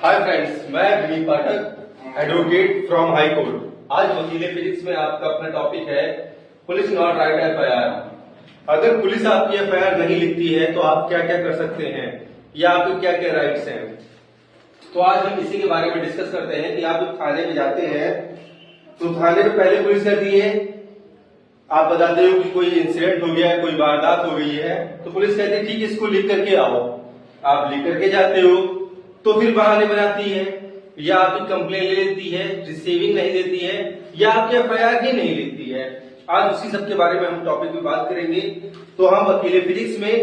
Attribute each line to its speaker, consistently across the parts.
Speaker 1: Hi friends, मैं विनीत पाठक, advocate from high court. आज वकील फिजिक्स में आपका अपना टॉपिक है पुलिस नॉट राइट एफआईआर। अगर पुलिस आपकी एफआईआर नहीं लिखती है तो आप क्या क्या कर सकते हैं या आपके क्या क्या राइट्स हैं। तो आज हम इसी के बारे में डिस्कस करते हैं कि आप जब थाने में जाते हैं तो थाने में पहले पुलिस कहती है, आप बताते हो कि कोई इंसिडेंट हो गया है, कोई वारदात हो गई है, तो पुलिस कहती है ठीक है इसको लिख करके आओ। आप लिख करके जाते हो तो फिर बहाने बनाती है या आपकी कंप्लेन ले लेती है, रिसीविंग नहीं देती है या आपकी एफआईआर ही नहीं लेती है। आज उसी सब के बारे में हम टॉपिक में बात करेंगे। तो हम वकील फिजिक्स में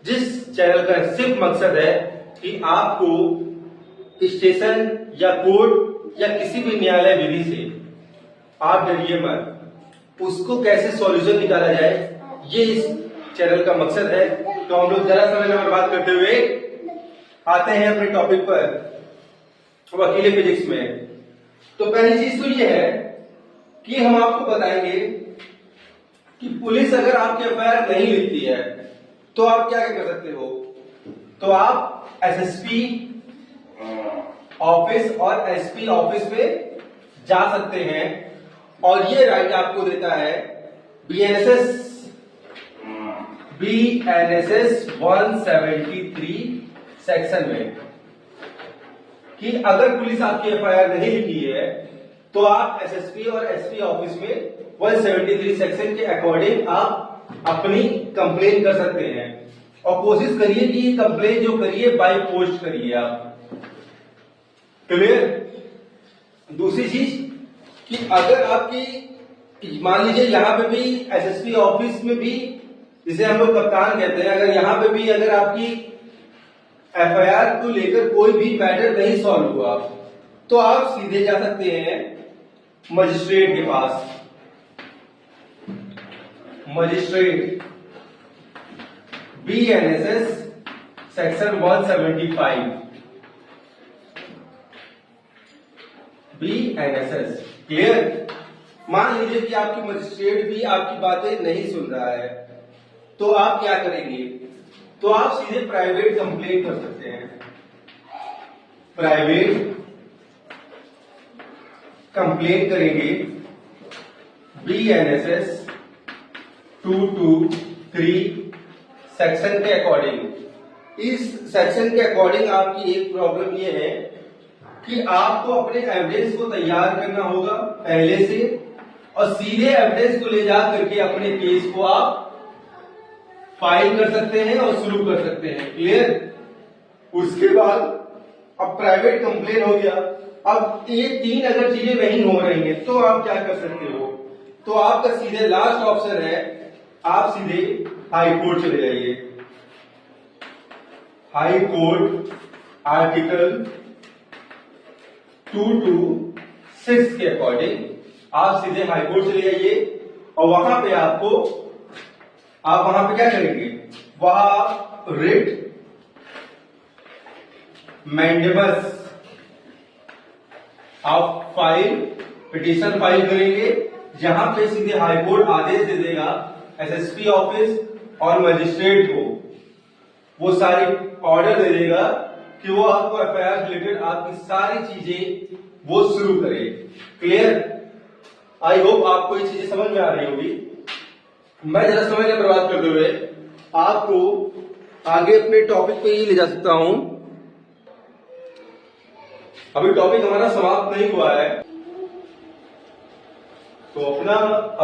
Speaker 1: जिस चैनल का सिर्फ मकसद है कि आपको स्टेशन या कोर्ट या किसी भी न्यायालय विधि से आप डरिए मत, उसको कैसे सॉल्यूशन निकाला जाए, ये इस चैनल का मकसद है। तो हम लोग जरा समय में बात करते हुए आते हैं अपने टॉपिक पर वकील फिजिक्स में। तो पहली चीज तो ये है कि हम आपको बताएंगे कि पुलिस अगर आपकी एफआईआर नहीं लिखती है तो आप क्या क्या कर सकते हो। तो आप एसएसपी ऑफिस और एसपी ऑफिस में जा सकते हैं और ये राइट आपको देता है बीएनएसएस 173 सेक्शन में कि अगर पुलिस आपकी एफआईआर नहीं लिखी है तो आप एसएसपी और एसपी ऑफिस में 173 सेक्शन के अकॉर्डिंग आप अपनी कंप्लेन कर सकते हैं। और कोशिश करिए कि ये कंप्लेन जो करिए बाय पोस्ट करिए आप। क्लियर। दूसरी चीज कि अगर आपकी मान लीजिए यहां पे भी एसएसपी ऑफिस में भी, जिसे हम लोग कप्तान कहते हैं, अगर यहां पे भी अगर आपकी एफआईआर को लेकर कोई भी मैटर नहीं सॉल्व हुआ तो आप सीधे जा सकते हैं मजिस्ट्रेट के पास। Magistrate BNSS section 175 BNSS. Clear. मान लीजिए कि आपकी मजिस्ट्रेट भी आपकी बातें नहीं सुन रहा है तो आप क्या करेंगे। तो आप सीधे प्राइवेट कंप्लेन कर सकते हैं। प्राइवेट कंप्लेन करेंगे बीएनएसएस 223 सेक्शन के अकॉर्डिंग। इस सेक्शन के अकॉर्डिंग आपकी एक प्रॉब्लम ये है कि आपको अपने एविडेंस को तैयार करना होगा पहले से और सीधे एविडेंस को ले जा करके अपने केस को आप फाइल कर सकते हैं और शुरू कर सकते हैं। क्लियर। उसके बाद अब प्राइवेट कंप्लेन हो गया। अब ये तीन अगर चीजें नहीं हो रही हैं तो आप क्या कर सकते हो। तो आपका सीधे लास्ट ऑप्शन है, आप सीधे हाई कोर्ट चले जाइए। हाई कोर्ट आर्टिकल 226 के अकॉर्डिंग आप सीधे हाई कोर्ट चले जाइए और वहां पे आप वहां पे क्या करेंगे, वहां रिट मैंडेमस आप पिटीशन फाइल करेंगे। जहां पे सीधे हाईकोर्ट आदेश दे देगा एसएसपी ऑफिस और मजिस्ट्रेट को, वो सारी ऑर्डर दे देगा कि वो आपको एफआईआर रिलेटेड आपकी सारी चीजें वो शुरू करे। क्लियर। आई होप आपको ये चीजें समझ में आ रही होगी। मैं जरा समय न बर्बाद करते हुए आपको आगे अपने टॉपिक पे ही ले जा सकता हूं। अभी टॉपिक हमारा समाप्त नहीं हुआ है। तो अपना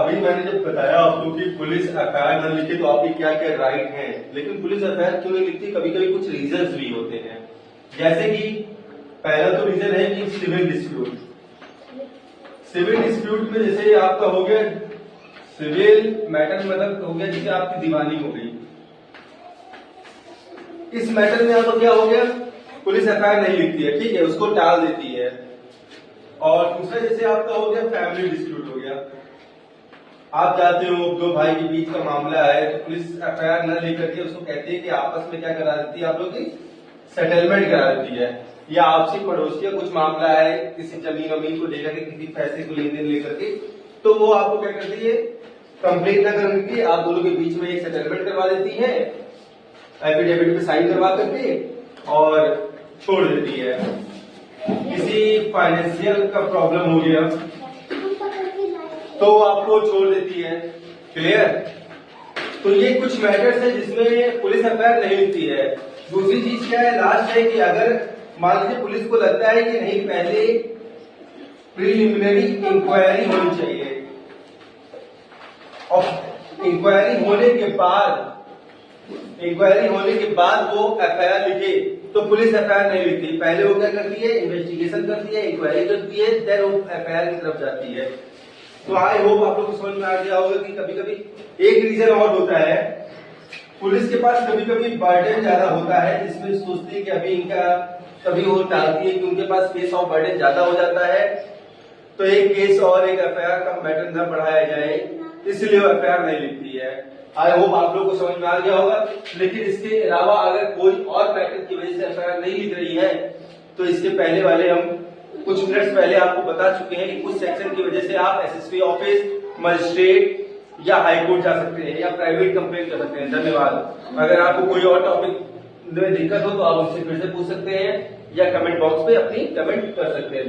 Speaker 1: अभी मैंने जब बताया आपको कि पुलिस एफआईआर न लिखे तो आपके क्या क्या राइट हैं, लेकिन पुलिस एफआईआर क्यों नहीं लिखती, कभी कभी कुछ रीजंस भी होते हैं। जैसे कि पहला तो रीजन है कि सिविल डिस्प्यूट। सिविल डिस्प्यूट में जैसे आपका हो गया सिविल मैटर, मतलब हो गया जैसे आपकी दीवानी हो गई। इस मैटर में आपको क्या हो गया, पुलिस एफआईआर नहीं लिखती है, ठीक है, उसको टाल देती है। और दूसरा जैसे आपका हो गया फैमिली डिस्प्यूट हो गया। आप जाते हो, दो भाई के बीच का मामला है, तो पुलिस एफआईआर न लेकर के उसको कहती है कि आपस में क्या करा देती है, आप लोग की सेटलमेंट करा देती है। या आपसी पड़ोसी का कुछ मामला है, किसी जमीन वमीन को लेकर के, किसी पैसे को लेन देन लेकर के, तो वो आपको क्या करती है, कंप्लेन न करके आप दोनों के बीच में एक सेटलमेंट करवा देती है, एफिडेविट पे साइन करवा करके और छोड़ देती है। किसी फाइनेंशियल का प्रॉब्लम हो गया तो आपको छोड़ देती है। क्लियर? तो ये कुछ मैटर्स है जिसमें पुलिस एफआईआर नहीं लिखती है। दूसरी चीज क्या है, लास्ट है कि अगर मान लीजिए पुलिस को लगता है कि नहीं, पहले प्रीलिमिनरी इंक्वायरी होनी चाहिए और इंक्वायरी होने के बाद वो एफआईआर लिखे, तो पुलिस एफआईआर नहीं लिखती। पहले वो क्या करती है, इन्वेस्टिगेशन करती है, इंक्वायरी करती है, देन वो एफआईआर की तरफ जाती है। तो आई होप आप लोग को समझ में आ गया होगा कि कभी कभी एक रीजन और होता है, पुलिस के पास कभी कभी बर्डन ज्यादा होता है, जिसमें सोचती है कि अभी इनका, कभी वो टालती है कि उनके पास केस ऑफ बर्डन ज्यादा हो जाता है, तो एक केस और एक एफआईआर का मैटर न बढ़ाया जाए, इसलिए वो एफआईआर नहीं लिखती है। आई होप आप लोग को समझ में आ गया होगा। लेकिन इसके अलावा अगर कोई और मैटर की वजह से एफआईआर नहीं लिख रही है, तो इसके पहले वाले हम कुछ मिनट्स पहले आपको बता चुके हैं कि कुछ सेक्शन की वजह से आप एसएसपी ऑफिस, मजिस्ट्रेट या हाई कोर्ट जा सकते हैं या प्राइवेट कंप्लेंट कर सकते हैं। धन्यवाद। अगर आपको कोई और टॉपिक में दिक्कत हो तो आप मुझसे फिर से पूछ सकते हैं या कमेंट बॉक्स पे अपनी कमेंट कर सकते हैं।